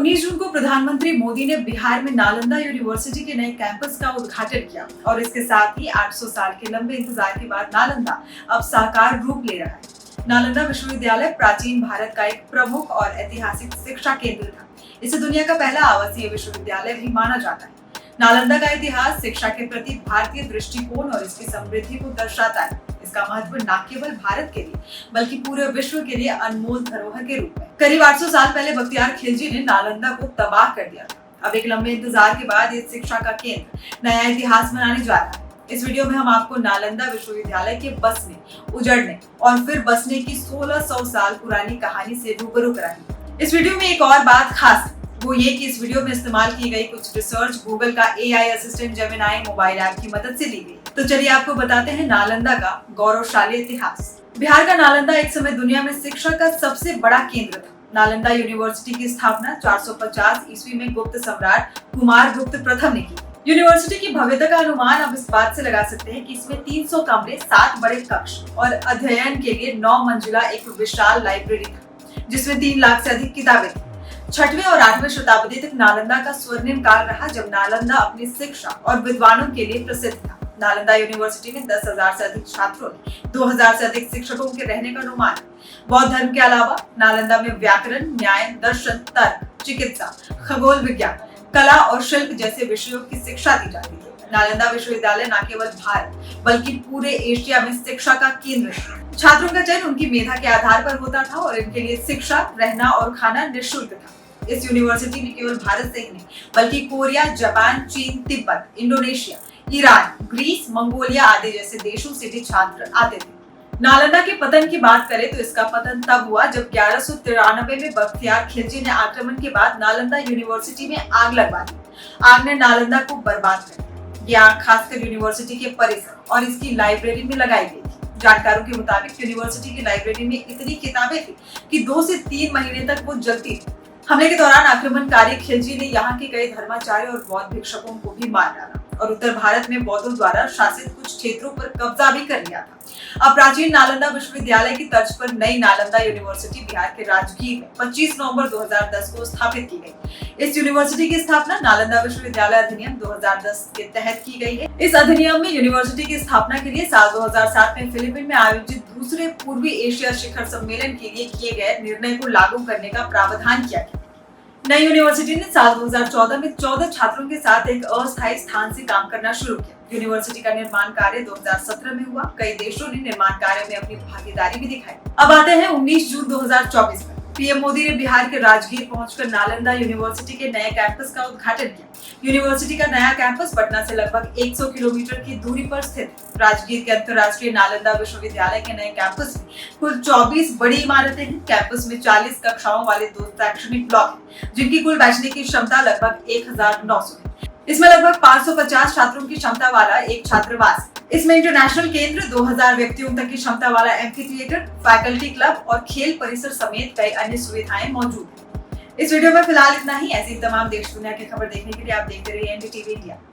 19 जून को प्रधानमंत्री मोदी ने बिहार में नालंदा यूनिवर्सिटी के नए कैंपस का उद्घाटन किया और इसके साथ ही 800 साल के लंबे इंतजार के बाद नालंदा अब साकार रूप ले रहा है। नालंदा विश्वविद्यालय प्राचीन भारत का एक प्रमुख और ऐतिहासिक शिक्षा केंद्र था। इसे दुनिया का पहला आवासीय विश्वविद्यालय भी माना जाता है। नालंदा का इतिहास शिक्षा के प्रति भारतीय दृष्टिकोण और इसकी समृद्धि को दर्शाता है। इसका महत्व न केवल भारत के लिए बल्कि पूरे विश्व के लिए अनमोल धरोहर के रूप में। करीब 800 साल पहले बख्तियार खिलजी ने नालंदा को तबाह कर दिया था। अब एक लंबे इंतजार के बाद इस शिक्षा का केंद्र नया इतिहास बनाने जा रहा है। इस वीडियो में हम आपको नालंदा विश्वविद्यालय के बसने, उजड़ने और फिर बसने की 1600 साल पुरानी कहानी से रूबरू कराएंगे। इस वीडियो में एक और बात खास है, वो ये कि इस वीडियो में इस्तेमाल की गई कुछ रिसर्च गूगल का AI assistant Gemini mobile app की मदद से ली गई। तो चलिए आपको बताते हैं नालंदा का गौरवशाली इतिहास। बिहार का नालंदा एक समय दुनिया में शिक्षा का सबसे बड़ा केंद्र था। नालंदा यूनिवर्सिटी की स्थापना 450 ईस्वी में गुप्त सम्राट कुमार गुप्त प्रथम ने की। यूनिवर्सिटी की भव्यता का अनुमान आप इस बात से लगा सकते हैं कि इसमें 300 कमरे, 7 बड़े कक्ष और अध्ययन के लिए 9 मंजिला एक विशाल लाइब्रेरी था, जिसमें 3 लाख से अधिक किताबें थी। 6वीं और 8वीं शताब्दी तक नालंदा का स्वर्णिम काल रहा, जब नालंदा अपनी शिक्षा और विद्वानों के लिए प्रसिद्ध था। नालंदा यूनिवर्सिटी में 10,000 से अधिक छात्रों ने 2,000 से अधिक शिक्षकों के रहने का अनुमान। बौद्ध धर्म के अलावा नालंदा में व्याकरण, न्याय, दर्शन, तर्क, चिकित्सा, खगोल विज्ञान, कला और शिल्प जैसे विषयों की शिक्षा दी जाती है। नालंदा विश्वविद्यालय न केवल भारत बल्कि पूरे एशिया में शिक्षा का केंद्र है। छात्रों का चयन उनकी मेधा के आधार पर होता था और इनके लिए शिक्षा, रहना और खाना निःशुल्क था। इस यूनिवर्सिटी में केवल भारत से ही नहीं बल्कि कोरिया, जापान, चीन, तिब्बत, इंडोनेशिया, ईरान, ग्रीस, मंगोलिया आदि जैसे देशों से भी छात्र आते थे। नालंदा के पतन की बात करें तो इसका पतन तब हुआ जब 1193 में बख्तियार खिलजी ने आक्रमण के बाद नालंदा यूनिवर्सिटी में आग लगवा दी। आग ने नालंदा को बर्बाद कर दिया। ये आग खासकर यूनिवर्सिटी के परिसर और इसकी लाइब्रेरी में लगाई गई थी। जानकारों के मुताबिक यूनिवर्सिटी की लाइब्रेरी में इतनी किताबें थी कि 2 से 3 महीने तक वो जलती थी। हमले के दौरान आक्रमणकारी खिलजी ने यहाँ के कई धर्माचार्य और बौद्ध भिक्षुकों को भी मार डाला और उत्तर भारत में बौद्धों द्वारा शासित कुछ क्षेत्रों पर कब्जा भी कर लिया था। अब प्राचीन नालंदा विश्वविद्यालय की तर्ज पर नई नालंदा यूनिवर्सिटी बिहार के राजगीर में 25 नवंबर 2010 को स्थापित की गई। इस यूनिवर्सिटी की स्थापना नालंदा विश्वविद्यालय अधिनियम 2010 के तहत की गई है। इस अधिनियम में यूनिवर्सिटी की स्थापना के लिए साल 2007 में फिलीपींस में आयोजित दूसरे पूर्वी एशिया शिखर सम्मेलन के लिए किए गए निर्णय को लागू करने का प्रावधान किया गया। नई यूनिवर्सिटी ने साल 2014 में 14 छात्रों के साथ एक अस्थायी स्थान से काम करना शुरू किया। यूनिवर्सिटी का निर्माण कार्य 2017 में हुआ। कई देशों ने निर्माण कार्य में अपनी भागीदारी भी दिखाई। अब आते हैं 19 जून 2024 में। पीएम मोदी ने बिहार के राजगीर पहुंचकर नालंदा यूनिवर्सिटी के नए कैंपस का उद्घाटन किया। यूनिवर्सिटी का नया कैंपस पटना से लगभग 100 किलोमीटर की दूरी पर स्थित है। राजगीर के अंतर्राष्ट्रीय नालंदा विश्वविद्यालय के नए कैंपस में कुल 24 बड़ी इमारतें हैं। कैंपस में 40 कक्षाओं वाले 2 शैक्षणिक ब्लॉक हैं, जिनकी कुल बैठने की क्षमता लगभग 1900 है। इसमें लगभग 550 छात्रों की क्षमता वाला एक छात्रावास। इसमें इंटरनेशनल केंद्र, 2000 व्यक्तियों तक की क्षमता वाला एम्फी थिएटर, फैकल्टी क्लब और खेल परिसर समेत कई अन्य सुविधाएं मौजूद हैं। इस वीडियो में फिलहाल इतना ही। ऐसी तमाम देश दुनिया की खबर देखने के लिए आप देखते रहिए NDTV इंडिया।